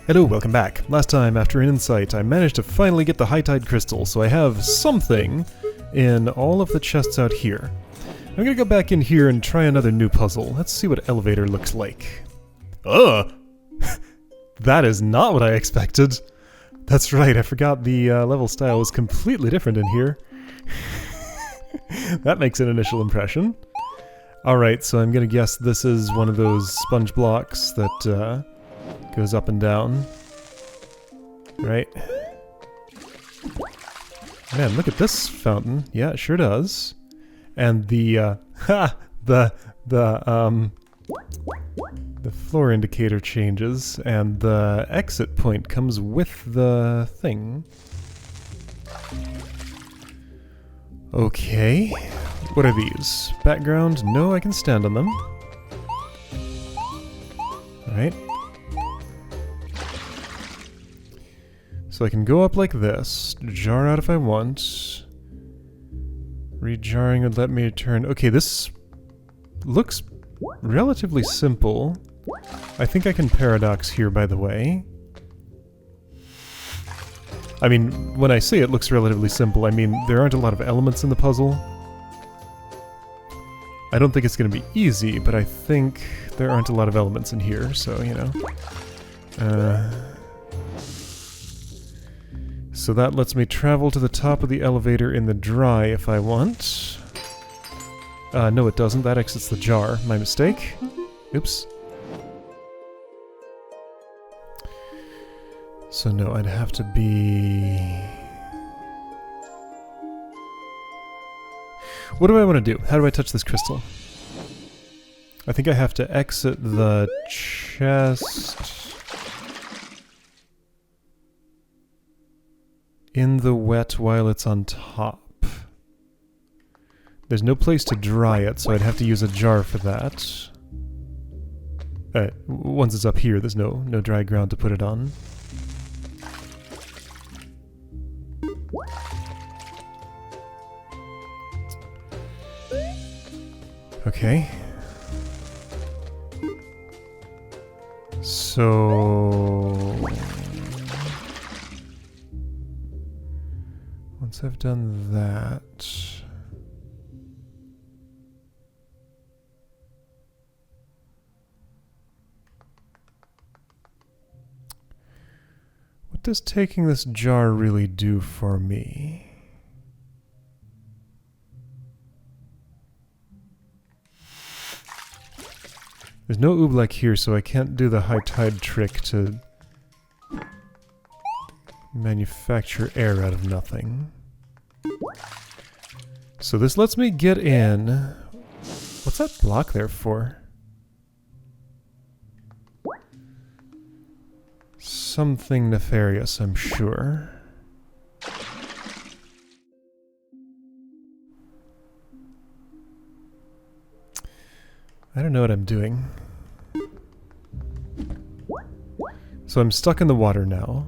Hello, welcome back. Last time, after an insight, I managed to finally get the high tide crystal, so I have something in all of the chests out here. I'm gonna go back in here and try another new puzzle. Let's see what elevator looks like. Ugh! That is not what I expected. That's right, I forgot the level style was completely different in here. That makes an initial impression. Alright, so I'm gonna guess this is one of those sponge blocks that goes up and down. Right? Man, look at this fountain. Yeah, it sure does. And the the floor indicator changes, and the exit point comes with the thing. Okay. What are these? Background? No, I can stand on them. Alright. So I can go up like this, jar out if I want. Rejarring would let me turn. Okay, this looks relatively simple. I think I can paradox here, by the way. I mean, when I say it looks relatively simple, I mean there aren't a lot of elements in the puzzle. I don't think it's going to be easy, but I think there aren't a lot of elements in here, so, you know. So that lets me travel to the top of the elevator in the dry if I want. No it doesn't, that exits the jar. My mistake. Oops. So no, I'd have to be... What do I want to do? How do I touch this crystal? I think I have to exit the chest... in the wet while it's on top. There's no place to dry it, so I'd have to use a jar for that. Once it's up here, there's no dry ground to put it on. Okay. So... once I've done that... what does taking this jar really do for me? There's no oobleck here, so I can't do the high tide trick to manufacture air out of nothing. So this lets me get in. What's that block there for? Something nefarious, I'm sure. I don't know what I'm doing. So I'm stuck in the water now.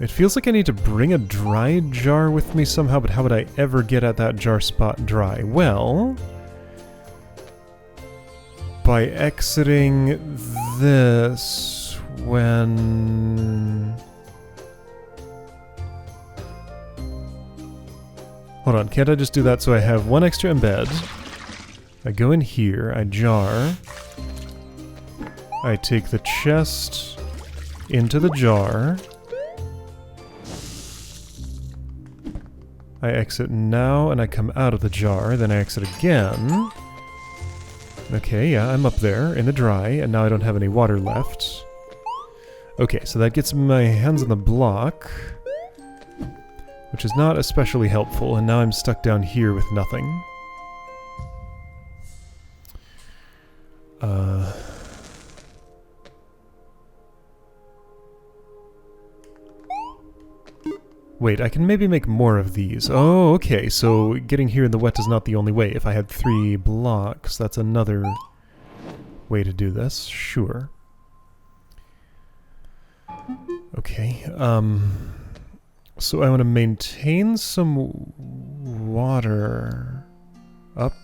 It feels like I need to bring a dry jar with me somehow, but how would I ever get at that jar spot dry? Well... by exiting this when... hold on, can't I just do that so I have one extra embed? I go in here, I jar... I take the chest into the jar... I exit now, and I come out of the jar, then I exit again. Okay, yeah, I'm up there, in the dry, and now I don't have any water left. Okay, so that gets my hands on the block, which is not especially helpful, and now I'm stuck down here with nothing. Wait, I can maybe make more of these. Oh, okay, so getting here in the wet is not the only way. If I had 3 blocks, that's another way to do this. Sure. Okay, so I want to maintain some water up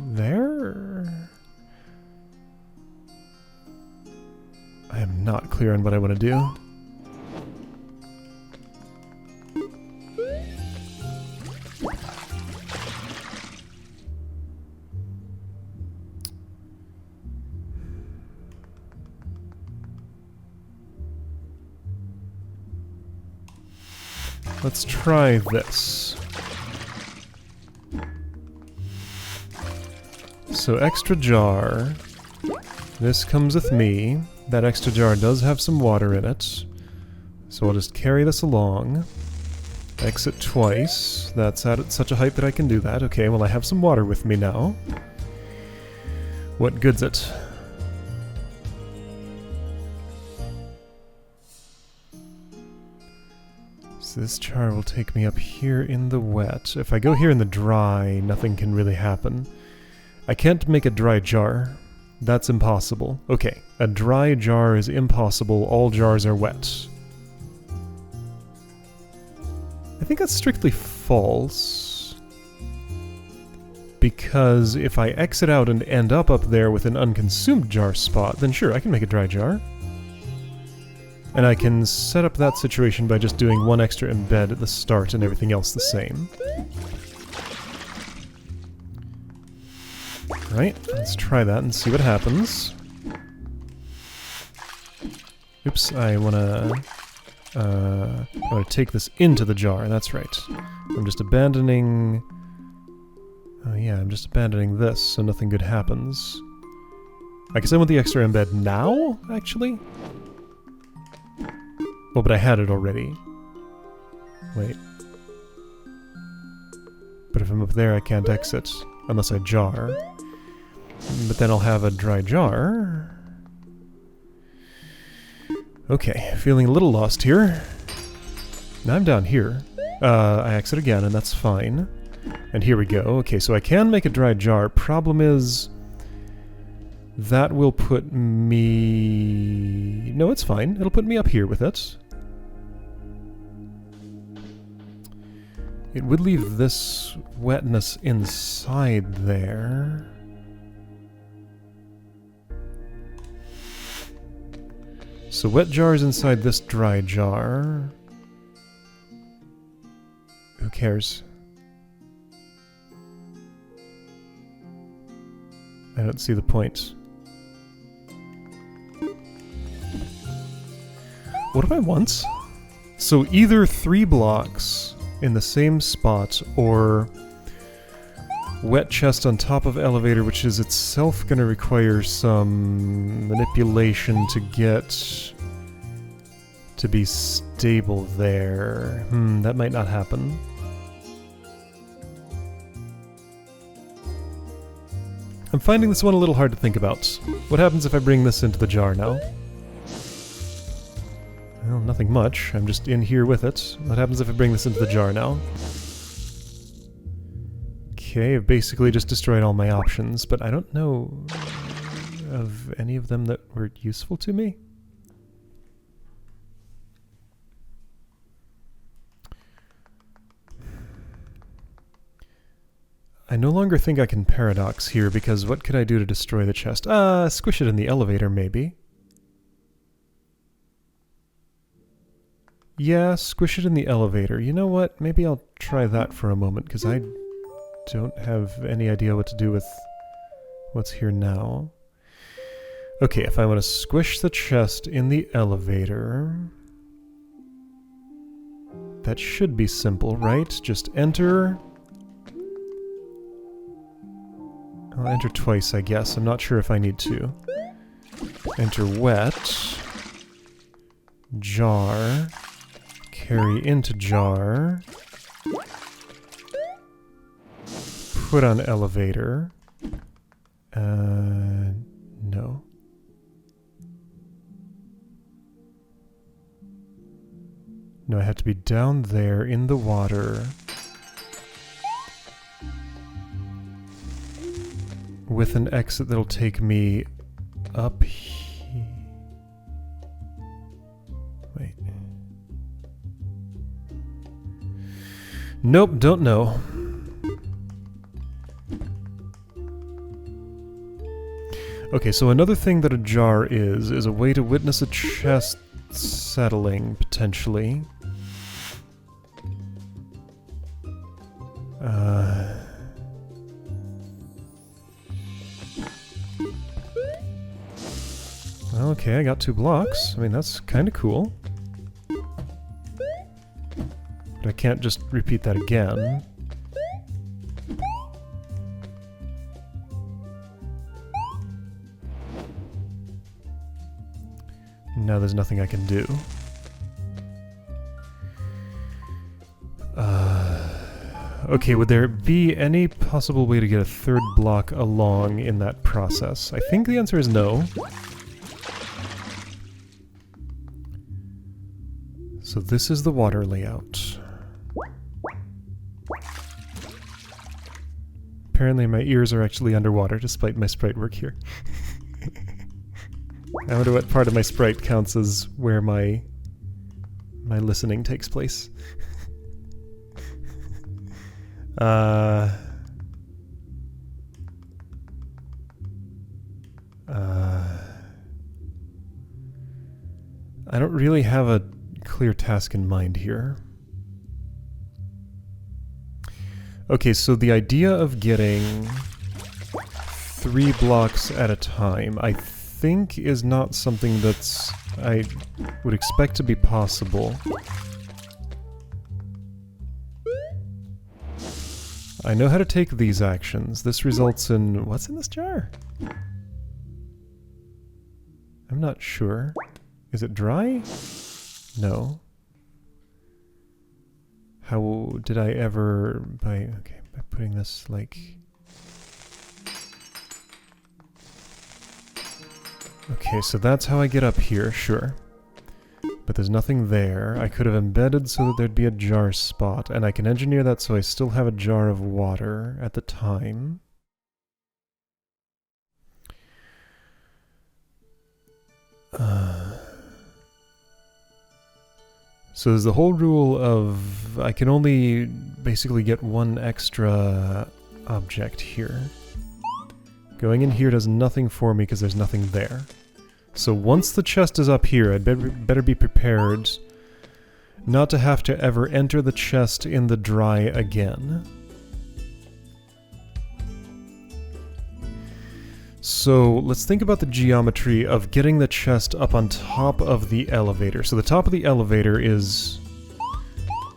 there? I am not clear on what I want to do. Let's try this. So extra jar. This comes with me. That extra jar does have some water in it. So I'll just carry this along. Exit twice. That's at such a height that I can do that. Okay, well I have some water with me now. What good's it? So this jar will take me up here in the wet. If I go here in the dry, nothing can really happen. I can't make a dry jar. That's impossible. Okay, a dry jar is impossible. All jars are wet. I think that's strictly false. Because if I exit out and end up there with an unconsumed jar spot, then sure, I can make a dry jar. And I can set up that situation by just doing one extra embed at the start and everything else the same. Right, let's try that and see what happens. Oops, I wanna take this into the jar, that's right. I'm just abandoning... Oh yeah, I'm just abandoning this so nothing good happens. I guess I want the extra embed now, actually? Oh, but I had it already. Wait. But if I'm up there, I can't exit, unless I jar. But then I'll have a dry jar. Okay, feeling a little lost here. Now I'm down here. I exit again, and that's fine. And here we go. Okay, so I can make a dry jar. Problem is... that will put me... No, it's fine. It'll put me up here with it. It would leave this wetness inside there. So wet jar's inside this dry jar. Who cares? I don't see the point. What do I want? So either 3 blocks in the same spot, or wet chest on top of elevator, which is itself going to require some manipulation to get to be stable there. That might not happen. I'm finding this one a little hard to think about. What happens if I bring this into the jar now? Well, nothing much. I'm just in here with it. What happens if I bring this into the jar now? Okay, I've basically just destroyed all my options, but I don't know of any of them that were useful to me. I no longer think I can paradox here, because what could I do to destroy the chest? Squish it in the elevator, maybe. Yeah, squish it in the elevator. You know what? Maybe I'll try that for a moment, because I don't have any idea what to do with what's here now. Okay, if I want to squish the chest in the elevator... that should be simple, right? Just enter... I'll enter twice, I guess. I'm not sure if I need to. Enter wet. Jar. Carry into jar. Put on elevator. No. No, I have to be down there in the water. With an exit that'll take me up here. Wait. Nope, don't know. Okay, so another thing that a jar is a way to witness a chest settling, potentially. Okay, I got 2 blocks. I mean, that's kind of cool. But I can't just repeat that again. Now there's nothing I can do. Okay, would there be any possible way to get a 3rd block along in that process? I think the answer is no. So this is the water layout. Apparently my ears are actually underwater despite my sprite work here. I wonder what part of my sprite counts as where my listening takes place. I don't really have a clear task in mind here. Okay, so the idea of getting 3 blocks at a time, I think is not something that's I would expect to be possible. I know how to take these actions. This results in... what's in this jar? I'm not sure. Is it dry? No. How did I ever... by putting this, like... Okay, so that's how I get up here, sure. But there's nothing there. I could have embedded so that there'd be a jar spot, and I can engineer that so I still have a jar of water at the time. So there's the whole rule of I can only basically get 1 extra object here. Going in here does nothing for me because there's nothing there. So once the chest is up here, I'd better be prepared not to have to ever enter the chest in the dry again. So let's think about the geometry of getting the chest up on top of the elevator. So the top of the elevator is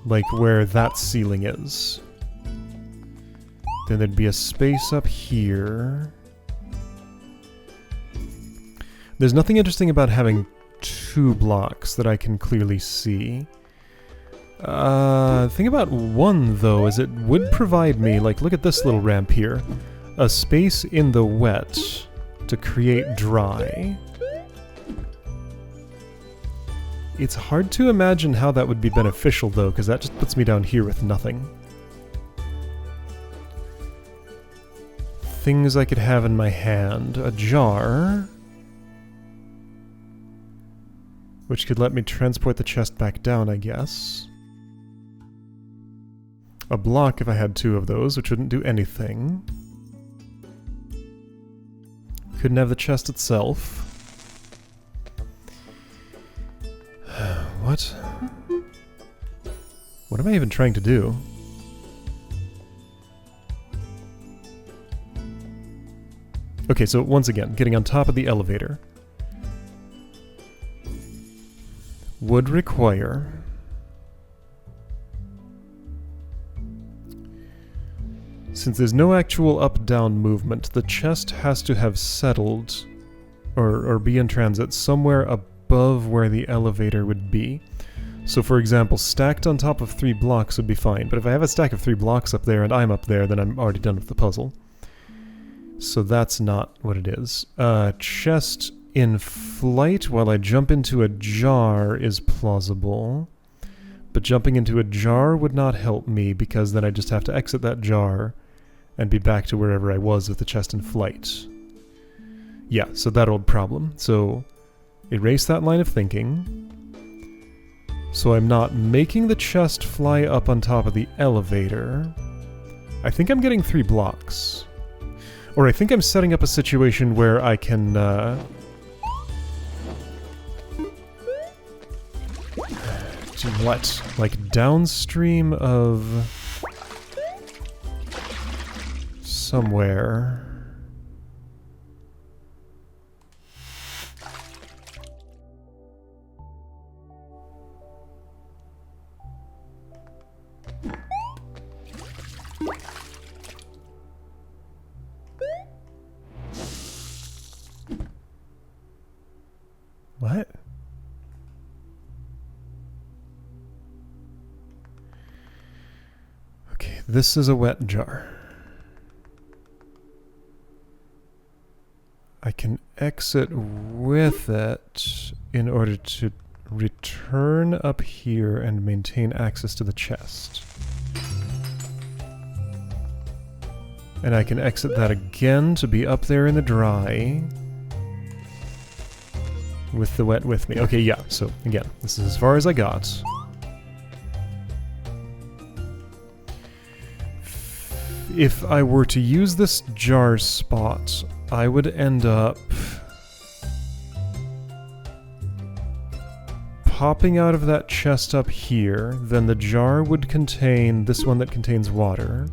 like where that ceiling is. Then there'd be a space up here. There's nothing interesting about having 2 blocks that I can clearly see. The thing about 1, though, is it would provide me, like, look at this little ramp here, a space in the wet to create dry. It's hard to imagine how that would be beneficial, though, because that just puts me down here with nothing. Things I could have in my hand. A jar, which could let me transport the chest back down, I guess. A block if I had 2 of those, which wouldn't do anything. Couldn't have the chest itself. What? What am I even trying to do? Okay, so once again, getting on top of the elevator would require since there's no actual up-down movement, the chest has to have settled or be in transit somewhere above where the elevator would be. So for example, stacked on top of 3 blocks would be fine, but if I have a stack of 3 blocks up there and I'm up there, then I'm already done with the puzzle. So that's not what it is. Chest in flight while I jump into a jar is plausible, but jumping into a jar would not help me because then I just have to exit that jar and be back to wherever I was with the chest in flight. Yeah, so that old problem. So erase that line of thinking. So I'm not making the chest fly up on top of the elevator. I think I'm getting 3 blocks. Or I think I'm setting up a situation where I can, do what? Like downstream of somewhere. What? Okay, this is a wet jar. I can exit with it in order to return up here and maintain access to the chest. And I can exit that again to be up there in the dry with the wet with me. Okay, yeah, so again, this is as far as I got. If I were to use this jar spot, I would end up popping out of that chest up here, then the jar would contain this one that contains water.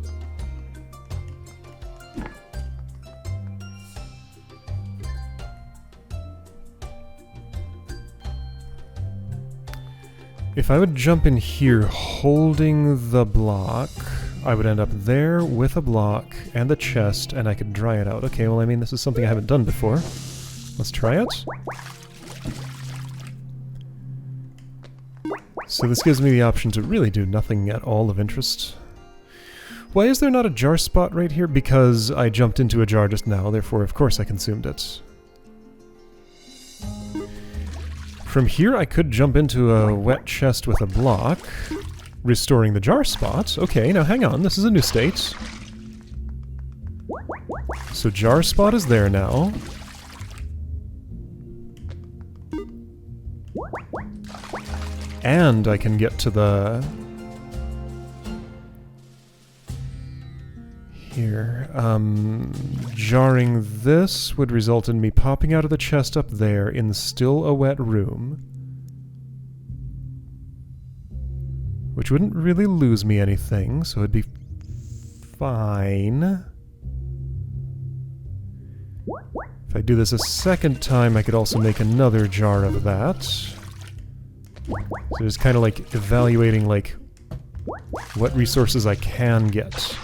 If I would jump in here holding the block, I would end up there with a block and the chest, and I could dry it out. Okay, well, I mean, this is something I haven't done before. Let's try it. So this gives me the option to really do nothing at all of interest. Why is there not a jar spot right here? Because I jumped into a jar just now, therefore, of course, I consumed it. From here, I could jump into a wet chest with a block, restoring the jar spot. Okay, now hang on, this is a new state. So jar spot is there now. And I can get to the... Here. Jarring this would result in me popping out of the chest up there in still a wet room. Which wouldn't really lose me anything, so it'd be fine. If I do this a second time, I could also make another jar of that. So it's kind of like evaluating, like, what resources I can get.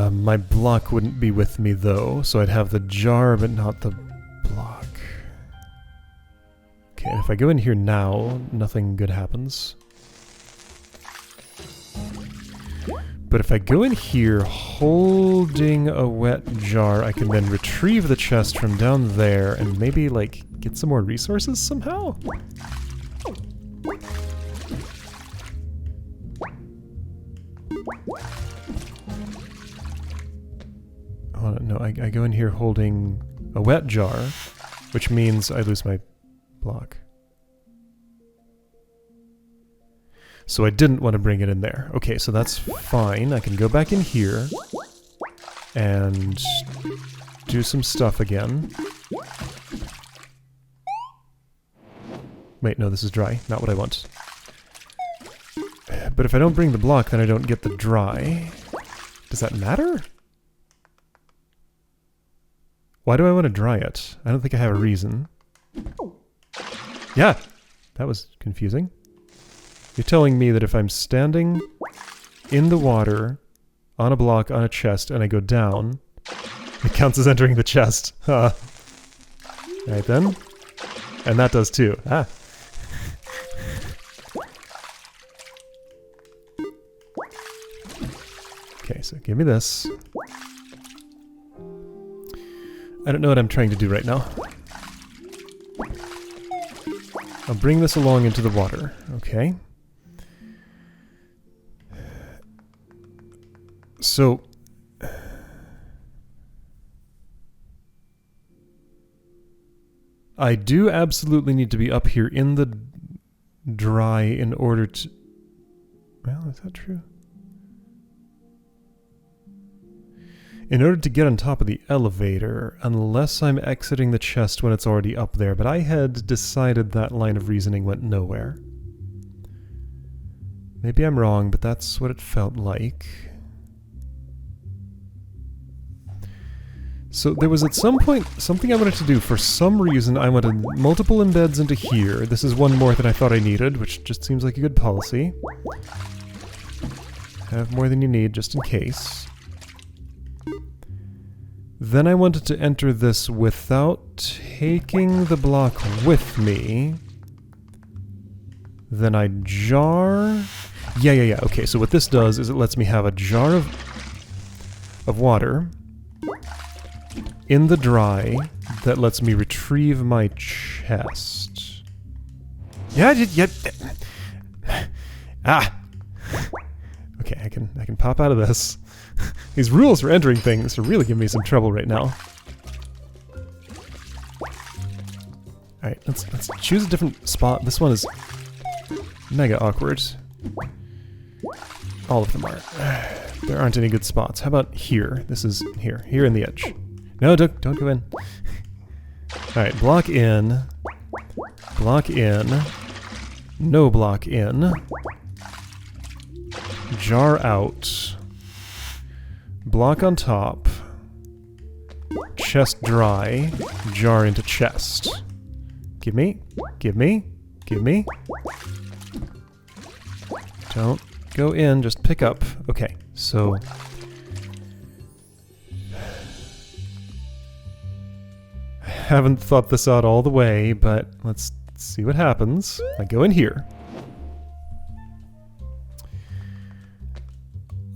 My block wouldn't be with me though, so I'd have the jar but not the block. Okay, and if I go in here now, nothing good happens. But if I go in here holding a wet jar, I can then retrieve the chest from down there and maybe, like, get some more resources somehow? Oh, no, I go in here holding a wet jar, which means I lose my block. So I didn't want to bring it in there. Okay, so that's fine. I can go back in here and do some stuff again. Wait, no, this is dry. Not what I want. But if I don't bring the block, then I don't get the dry. Does that matter? Why do I want to dry it? I don't think I have a reason. Yeah! That was confusing. You're telling me that if I'm standing in the water, on a block, on a chest, and I go down, it counts as entering the chest. Huh. Right then. And that does too. Ah. Okay, so give me this. I don't know what I'm trying to do right now. I'll bring this along into the water. Okay. So... I do absolutely need to be up here in the dry in order to... Well, is that true? In order to get on top of the elevator, unless I'm exiting the chest when it's already up there, but I had decided that line of reasoning went nowhere. Maybe I'm wrong, but that's what it felt like. So there was at some point something I wanted to do. For some reason, I wanted multiple embeds into here. This is one more than I thought I needed, which just seems like a good policy. Have more than you need, just in case. Then I wanted to enter this without taking the block with me. Then I jar... Yeah. Okay, so what this does is it lets me have a jar of water in the dry that lets me retrieve my chest. Yeah. Ah! Okay, I can pop out of this. These rules for entering things are really giving me some trouble right now. Alright, let's choose a different spot. This one is mega awkward. All of them are. There aren't any good spots. How about here? This is here in the edge. No, don't go in. Alright, block in. Block in. No block in. Jar out. Block on top. Chest dry. Jar into chest. Give me. Don't go in, just pick up. Okay, so... haven't thought this out all the way, but let's see what happens. I go in here.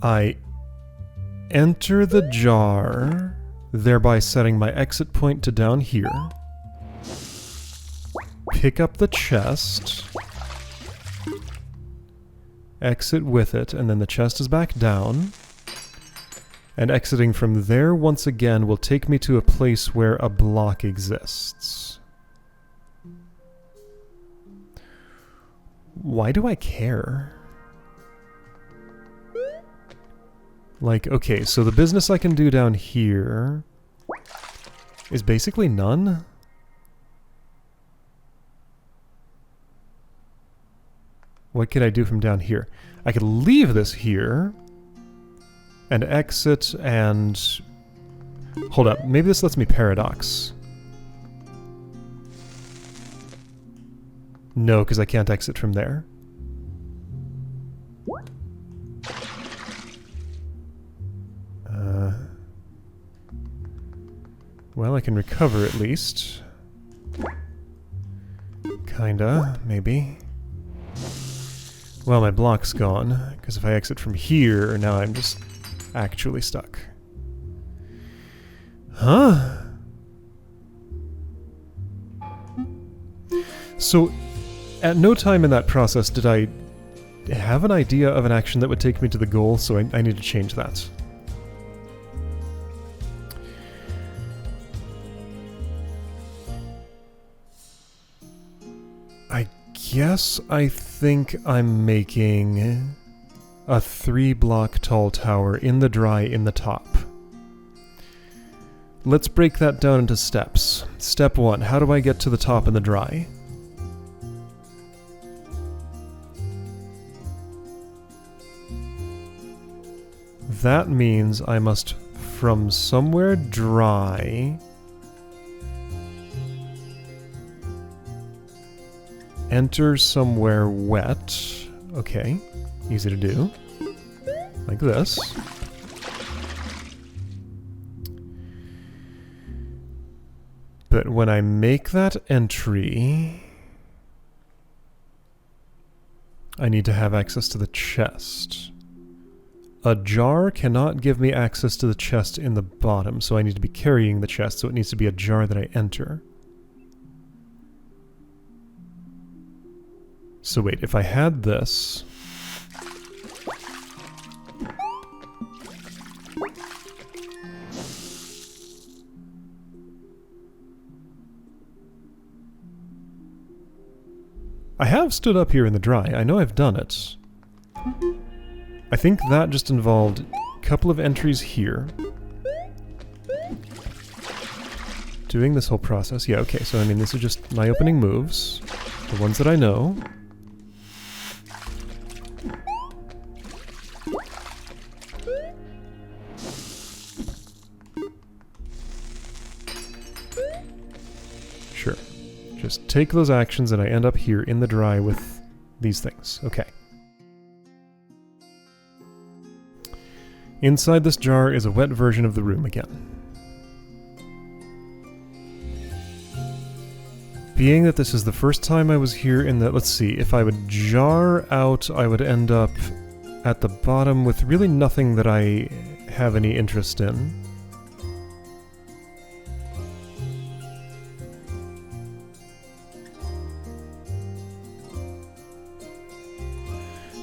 I enter the jar, thereby setting my exit point to down here. Pick up the chest. Exit with it, and then the chest is back down. And exiting from there once again will take me to a place where a block exists. Why do I care? Like, okay, so the business I can do down here is basically none? What could I do from down here? I could leave this here and exit and... Hold up, maybe this lets me paradox. No, because I can't exit from there. Well, I can recover at least. Kinda, maybe. Well, my block's gone, because if I exit from here, now I'm just actually stuck. Huh? So, at no time in that process did I have an idea of an action that would take me to the goal, so I need to change that. Yes, I think I'm making a 3-block tall tower in the dry in the top. Let's break that down into steps. Step 1, how do I get to the top in the dry? That means I must, from somewhere dry, enter somewhere wet. Okay, easy to do. Like this. But when I make that entry, I need to have access to the chest. A jar cannot give me access to the chest in the bottom, so I need to be carrying the chest, so it needs to be a jar that I enter. So wait, if I had this... I have stood up here in the dry. I know I've done it. I think that just involved a couple of entries here. Doing this whole process. Yeah, okay, so I mean, this is just my opening moves. The ones that I know. Sure. Just take those actions and I end up here in the dry with these things. Okay. Inside this jar is a wet version of the room again. Being that this is the first time I was here in the... Let's see, if I would jar out, I would end up at the bottom with really nothing that I have any interest in.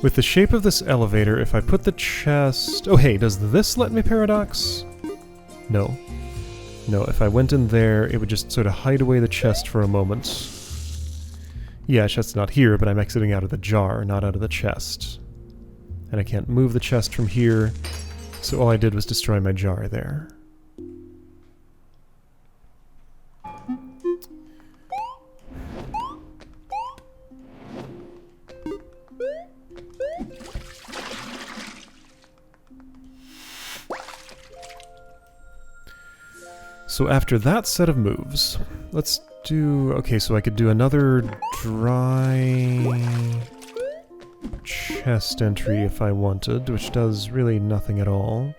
With the shape of this elevator, if I put the chest... Oh hey, does this let me paradox? No. No, if I went in there, it would just sort of hide away the chest for a moment. Yeah, chest's not here, but I'm exiting out of the jar, not out of the chest. And I can't move the chest from here, so all I did was destroy my jar there. So after that set of moves, let's do... Okay, so I could do another dry chest entry if I wanted, which does really nothing at all.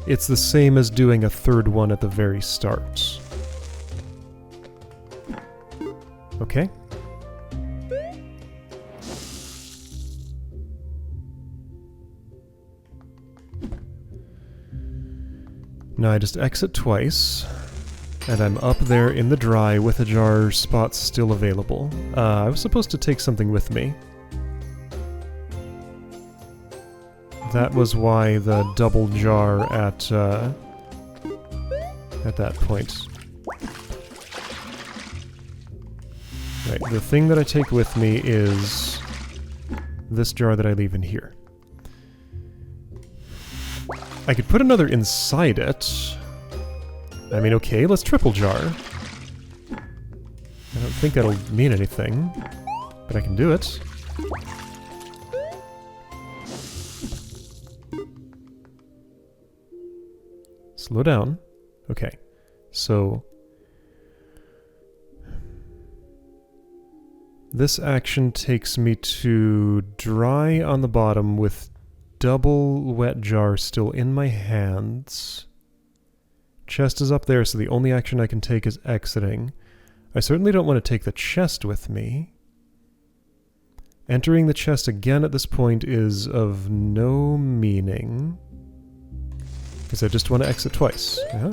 It's the same as doing a third one at the very start. Okay. Now I just exit twice, and I'm up there in the dry with a jar spot still available. I was supposed to take something with me. That was why the double jar at that point. Right, the thing that I take with me is this jar that I leave in here. I could put another inside it. I mean, okay, let's triple jar. I don't think that'll mean anything, but I can do it. Slow down. Okay, so... this action takes me to dry on the bottom with double wet jar still in my hands. Chest is up there, so the only action I can take is exiting. I certainly don't want to take the chest with me. Entering the chest again at this point is of no meaning, because I just want to exit twice. Yeah.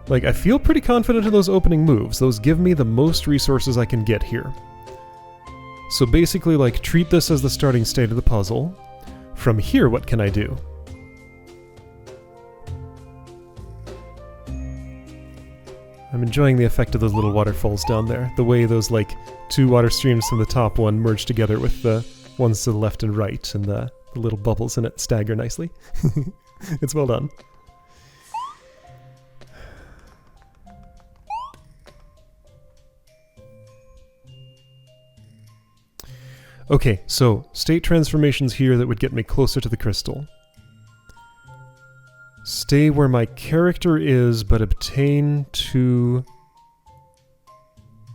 Like, I feel pretty confident in those opening moves. Those give me the most resources I can get here. So basically, like, treat this as the starting state of the puzzle. From here, what can I do? I'm enjoying the effect of those little waterfalls down there. The way those, like, two water streams from the top one merge together with the ones to the left and right, and the little bubbles in it stagger nicely. It's well done. Okay, so state transformations here that would get me closer to the crystal. Stay where my character is, but obtain 2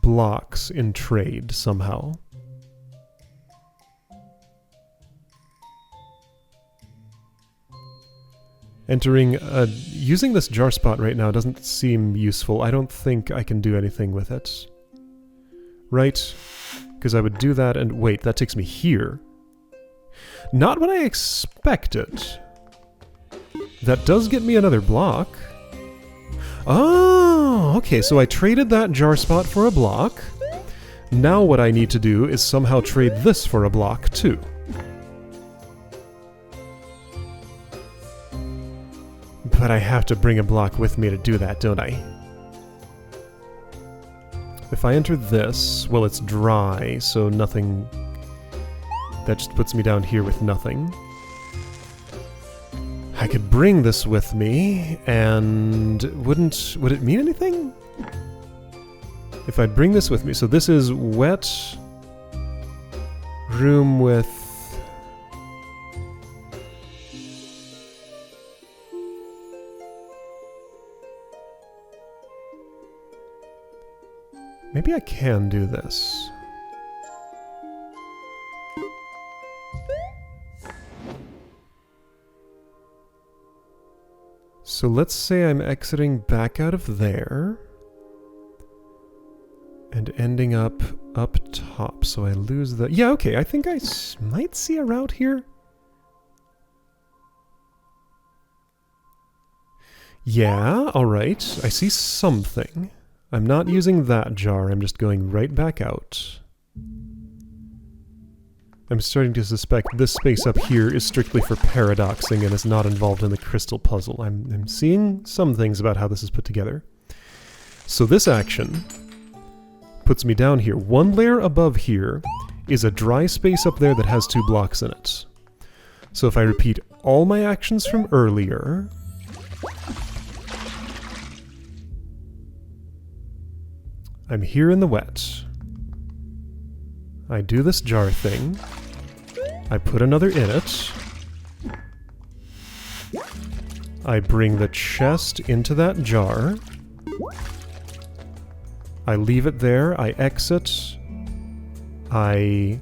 blocks in trade somehow. Using this jar spot right now doesn't seem useful. I don't think I can do anything with it. Right? Because I would do that and... wait, that takes me here. Not what I expected. That does get me another block. Oh, okay, so I traded that jar spot for a block. Now what I need to do is somehow trade this for a block, too. But I have to bring a block with me to do that, don't I? If I enter this, well, it's dry, so nothing... That just puts me down here with nothing. I could bring this with me, and would it mean anything? If I bring this with me, so this is wet room with... Maybe I can do this. So let's say I'm exiting back out of there and ending up top, so I lose the... Yeah, okay, I think I might see a route here. Yeah, alright, I see something. I'm not using that jar, I'm just going right back out. I'm starting to suspect this space up here is strictly for paradoxing and is not involved in the crystal puzzle. I'm seeing some things about how this is put together. So this action puts me down here. One layer above here is a dry space up there that has 2 blocks in it. So if I repeat all my actions from earlier... I'm here in the wet. I do this jar thing. I put another in it. I bring the chest into that jar. I leave it there. I exit. I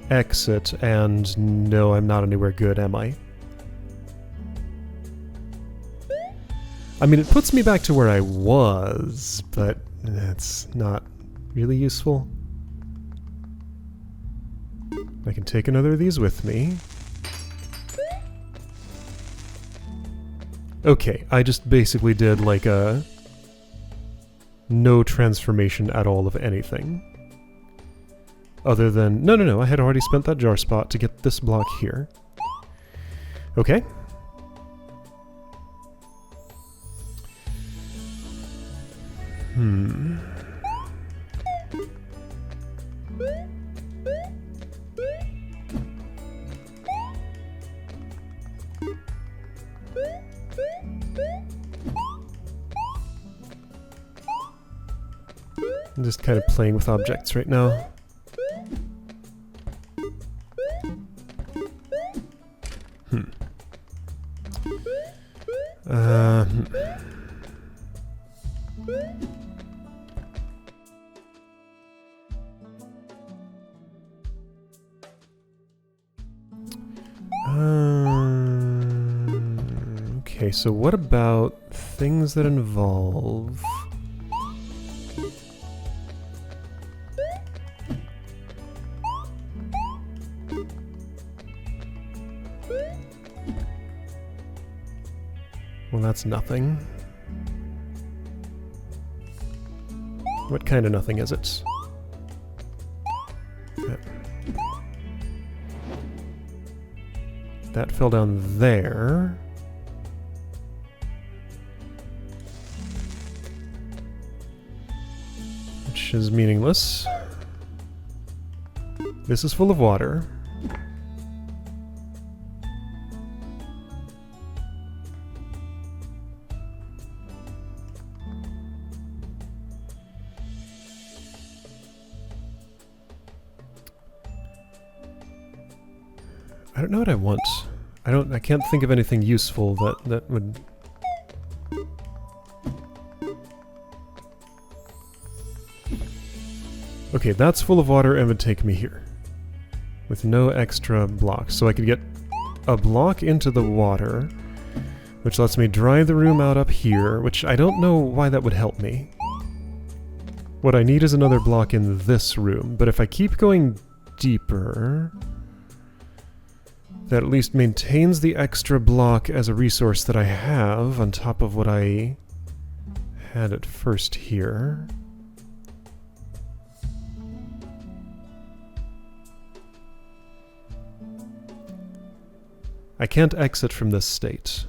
exit, and no, I'm not anywhere good, am I? I mean, it puts me back to where I was, but that's not really useful. I can take another of these with me. Okay, I just basically did like a no transformation at all of anything. Other than... No, I had already spent that jar spot to get this block here. Okay. I'm just kind of playing with objects right now. Okay, so what about things that involve... Well, that's nothing. What kind of nothing is it? That fell down there. Which is meaningless. This is full of water. I don't know what I want. I can't think of anything useful that would... Okay, that's full of water and would take me here. With no extra blocks. So I could get a block into the water, which lets me dry the room out up here, which I don't know why that would help me. What I need is another block in this room, but if I keep going deeper... That at least maintains the extra block as a resource that I have on top of what I had at first here. I can't exit from this state.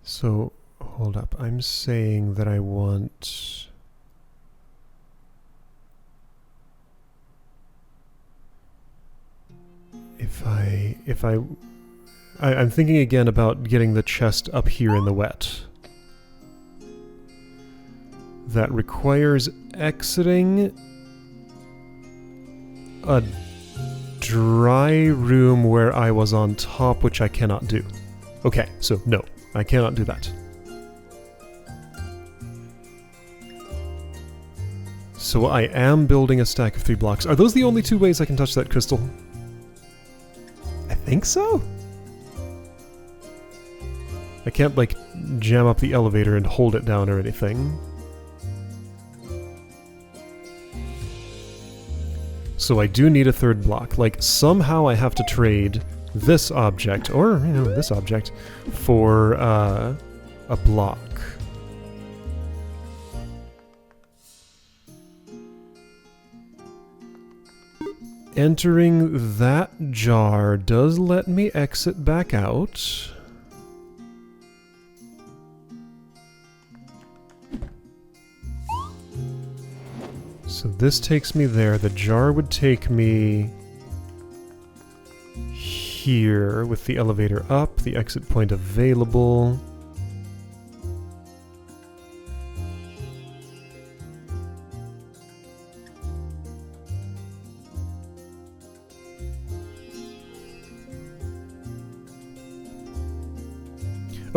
So, hold up. I'm saying that I want... I'm thinking again about getting the chest up here in the wet. That requires exiting a dry room where I was on top, which I cannot do. Okay, so no, I cannot do that. So I am building a stack of 3 blocks. Are those the only 2 ways I can touch that crystal? I think so? I can't, like, jam up the elevator and hold it down or anything. So I do need a 3rd block. Like, somehow I have to trade this object, or, you know, this object, for a block. Entering that jar does let me exit back out. So this takes me there. The jar would take me here with the elevator up, the exit point available.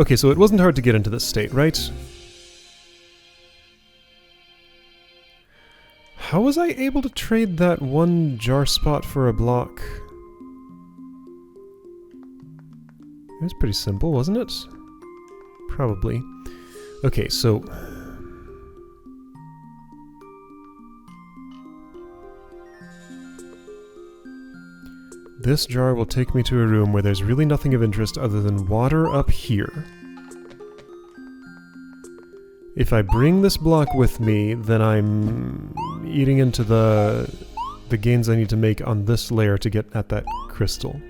Okay, so it wasn't hard to get into this state, right? How was I able to trade that 1 jar spot for a block? It was pretty simple, wasn't it? Probably. Okay, so... this jar will take me to a room where there's really nothing of interest other than water up here. If I bring this block with me, then I'm eating into the gains I need to make on this layer to get at that crystal.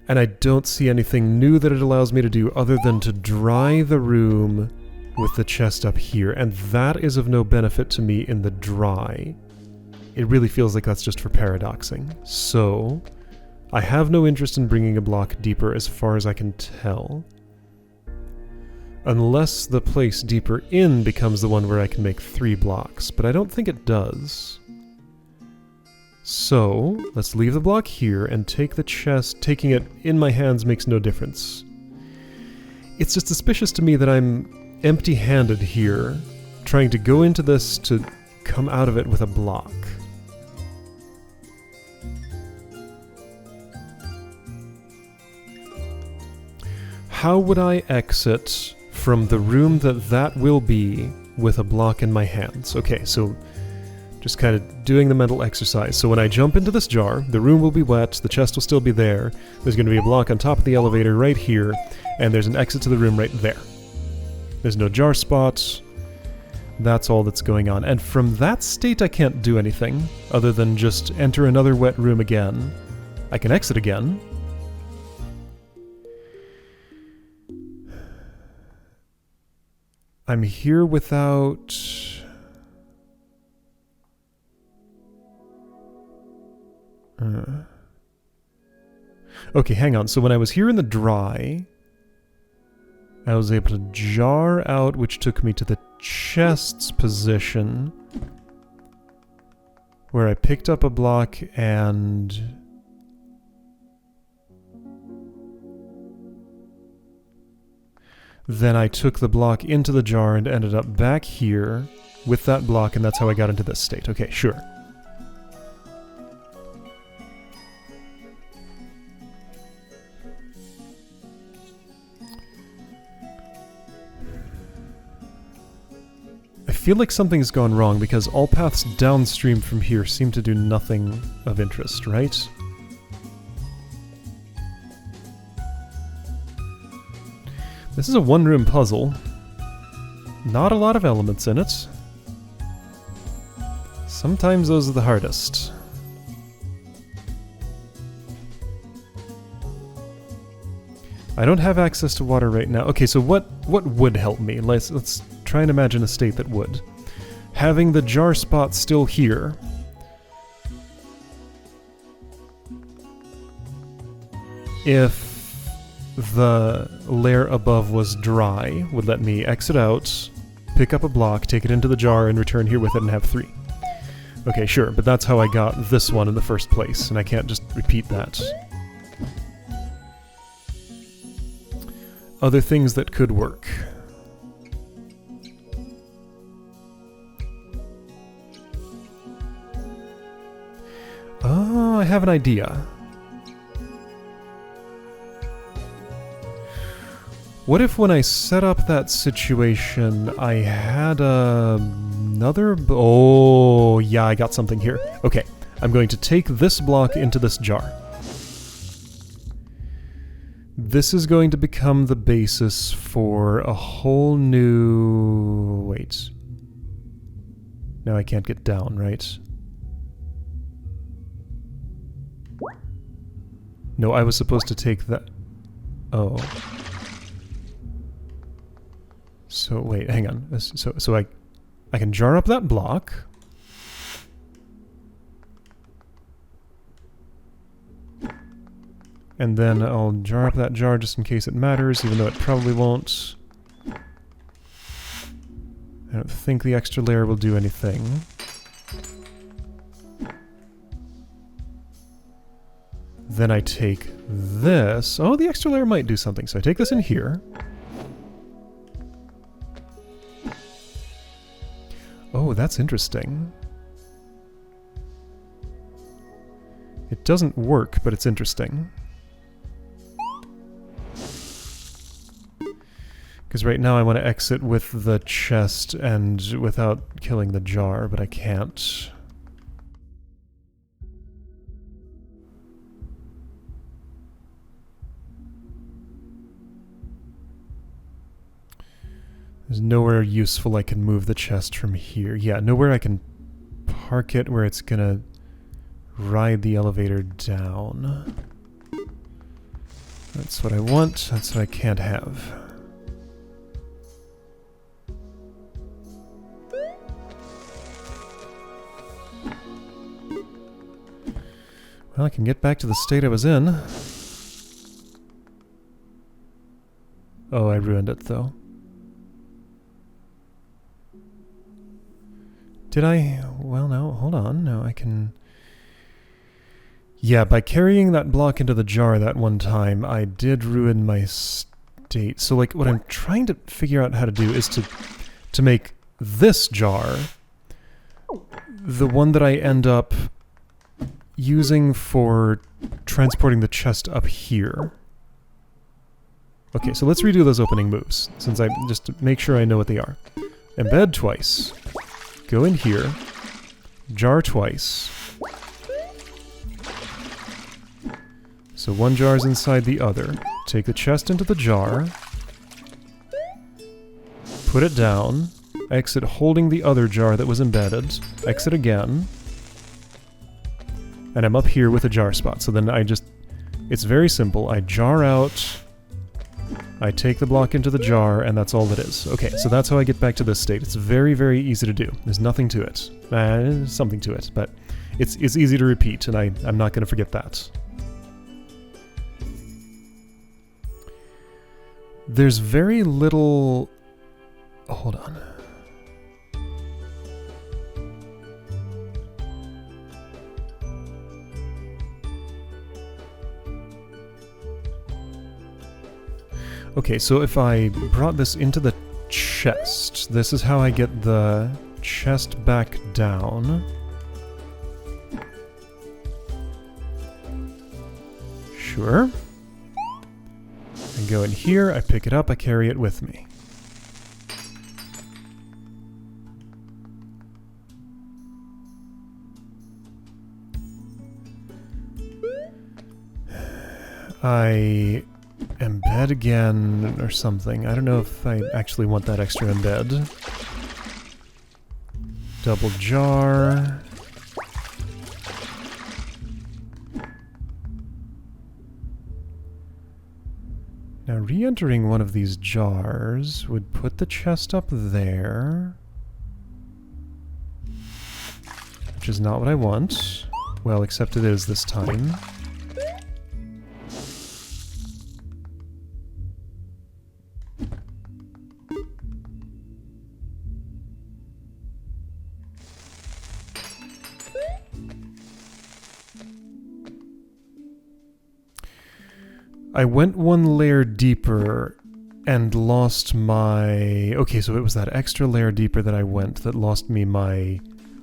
And I don't see anything new that it allows me to do other than to dry the room with the chest up here, and that is of no benefit to me in the dry. It really feels like that's just for paradoxing. So, I have no interest in bringing a block deeper as far as I can tell. Unless the place deeper in becomes the one where I can make 3 blocks, but I don't think it does. So, let's leave the block here and take the chest. Taking it in my hands makes no difference. It's just suspicious to me that I'm empty-handed here, trying to go into this to come out of it with a block. How would I exit from the room that will be with a block in my hands? Okay, so just kind of doing the mental exercise. So when I jump into this jar, the room will be wet, the chest will still be there, there's going to be a block on top of the elevator right here, and there's an exit to the room right there. There's no jar spots. That's all that's going on. And from that state I can't do anything other than just enter another wet room again. I can exit again. I'm here without... Okay, hang on. So when I was here in the dry, I was able to jar out, which took me to the chest's position, where I picked up a block and... then I took the block into the jar and ended up back here with that block, and that's how I got into this state. Okay, sure. I feel like something's gone wrong because all paths downstream from here seem to do nothing of interest, right? This is a one-room puzzle. Not a lot of elements in it. Sometimes those are the hardest. I don't have access to water right now. Okay, so what would help me? Let's try and imagine a state that would. Having the jar spot still here. If the layer above was dry, would let me exit out, pick up a block, take it into the jar, and return here with it and have 3. Okay, sure, but that's how I got this one in the first place, and I can't just repeat that. Other things that could work. Oh, I have an idea. What if when I set up that situation, I had another... Oh, yeah, I got something here. Okay, I'm going to take this block into this jar. This is going to become the basis for a whole new... Wait. Now I can't get down, right? No, I was supposed to take that... Oh. So, wait, hang on. So I can jar up that block. And then I'll jar up that jar just in case it matters, even though it probably won't. I don't think the extra layer will do anything. Then I take this. Oh, the extra layer might do something. So I take this in here. Oh, that's interesting. It doesn't work, but it's interesting. Because right now I want to exit with the chest and without killing the jar, but I can't. There's nowhere useful I can move the chest from here. Yeah, nowhere I can park it where it's gonna ride the elevator down. That's what I want. That's what I can't have. Well, I can get back to the state I was in. Oh, I ruined it, though. Did I? Well, no, hold on. No, I can... Yeah, by carrying that block into the jar that one time, I did ruin my state. So, like, what I'm trying to figure out how to do is to make this jar the one that I end up using for transporting the chest up here. Okay, so let's redo those opening moves, since just to make sure I know what they are. Embed twice. Go in here. Jar twice. So one jar's inside the other. Take the chest into the jar. Put it down. Exit holding the other jar that was embedded. Exit again. And I'm up here with a jar spot. So then it's very simple. I jar out, I take the block into the jar, and that's all it is. Okay, so that's how I get back to this state. It's very, very easy to do. There's nothing to it. There's something to it, but it's easy to repeat, and I'm not going to forget that. There's very little... Hold on. Okay, so if I brought this into the chest, this is how I get the chest back down. Sure. I go in here, I pick it up, I carry it with me. I embed again or something. I don't know if I actually want that extra embed. Double jar. Now re-entering one of these jars would put the chest up there. Which is not what I want. Well, except it is this time. I went one layer deeper and lost my... Okay, so it was that extra layer deeper that I went that lost me my...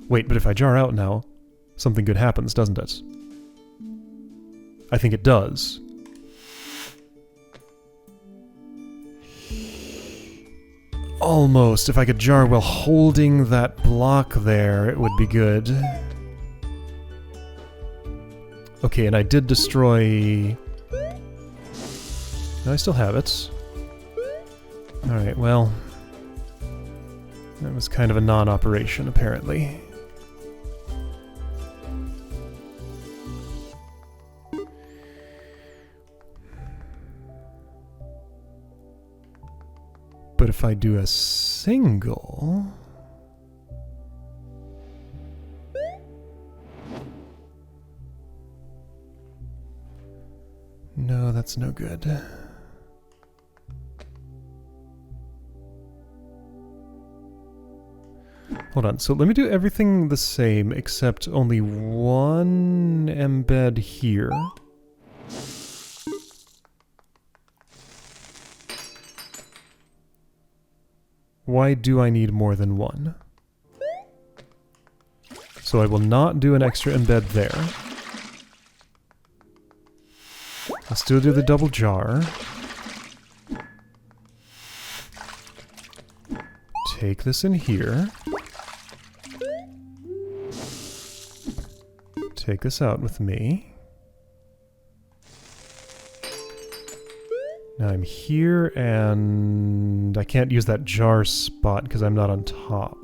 Wait, but if I jar out now, something good happens, doesn't it? I think it does. Almost. If I could jar while holding that block there, it would be good. Okay, and I did destroy... No, I still have it. Alright, well... That was kind of a non-operation, apparently. But if I do a single... No, that's no good. Hold on, so let me do everything the same, except only one embed here. Why do I need more than one? So I will not do an extra embed there. I'll still do the double jar. Take this in here. Take this out with me. Now I'm here, and I can't use that jar spot because I'm not on top.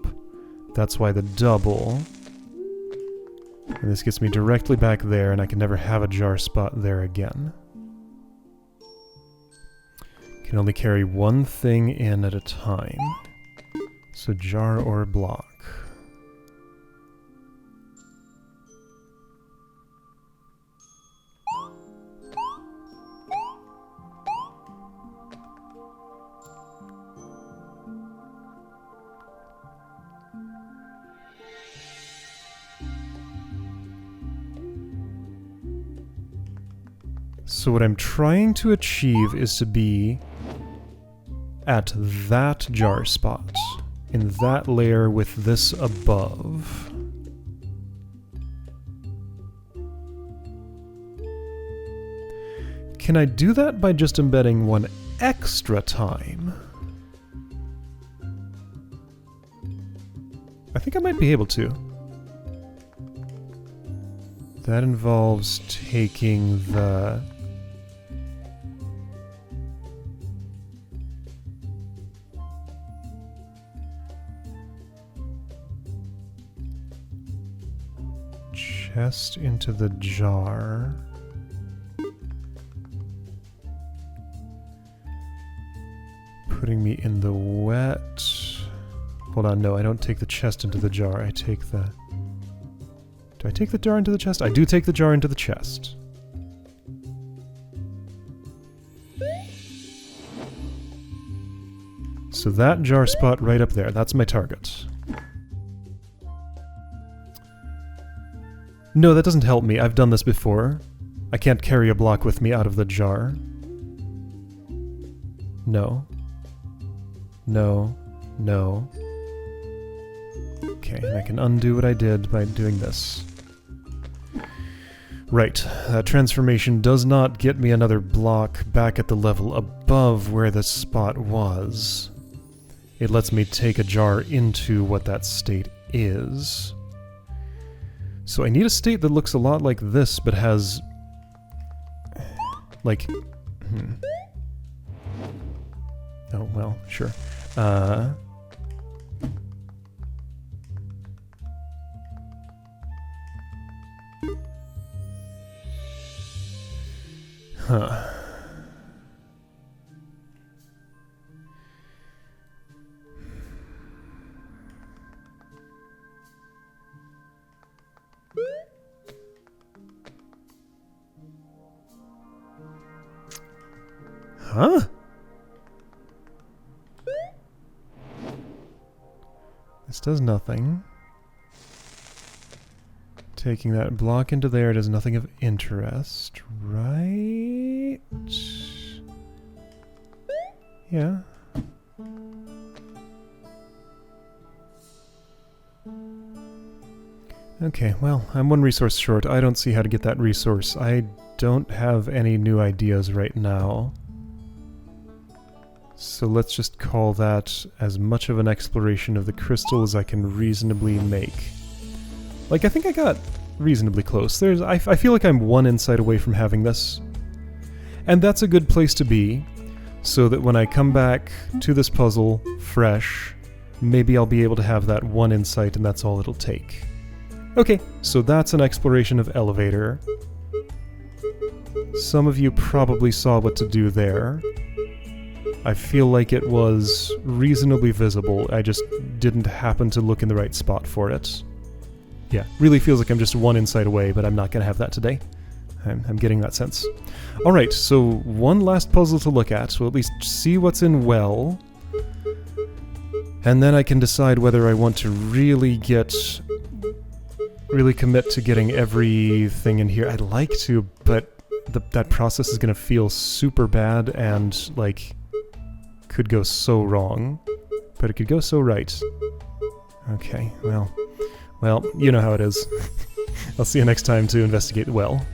That's why the double. And this gets me directly back there, and I can never have a jar spot there again. Can only carry one thing in at a time. So jar or block. So what I'm trying to achieve is to be at that jar spot, in that layer with this above. Can I do that by just embedding one extra time? I think I might be able to. That involves taking the... chest into the jar. Putting me in the wet. Hold on, no, I don't take the chest into the jar. I take the... Do I take the jar into the chest? I do take the jar into the chest. So that jar spot right up there, that's my target. No, that doesn't help me. I've done this before. I can't carry a block with me out of the jar. No. No. No. Okay, and I can undo what I did by doing this. Right, that transformation does not get me another block back at the level above where the spot was. It lets me take a jar into what that state is. So I need a state that looks a lot like this, but has... like... Oh, well, sure. Huh. Huh? This does nothing. Taking that block into there does nothing of interest, right? Yeah. Okay, well, I'm one resource short. I don't see how to get that resource. I don't have any new ideas right now. So let's just call that as much of an exploration of the crystal as I can reasonably make. Like, I think I got reasonably close. I feel like I'm one insight away from having this. And that's a good place to be, so that when I come back to this puzzle fresh, maybe I'll be able to have that one insight and that's all it'll take. Okay, so that's an exploration of elevator. Some of you probably saw what to do there. I feel like it was reasonably visible, I just didn't happen to look in the right spot for it. Yeah, really feels like I'm just one insight away, but I'm not going to have that today. I'm getting that sense. Alright, so one last puzzle to look at. We'll at least see what's in well. And then I can decide whether I want to really commit to getting everything in here. I'd like to, but that process is going to feel super bad and, like, could go so wrong. But it could go so right. Okay, well, you know how it is. I'll see you next time to investigate the well.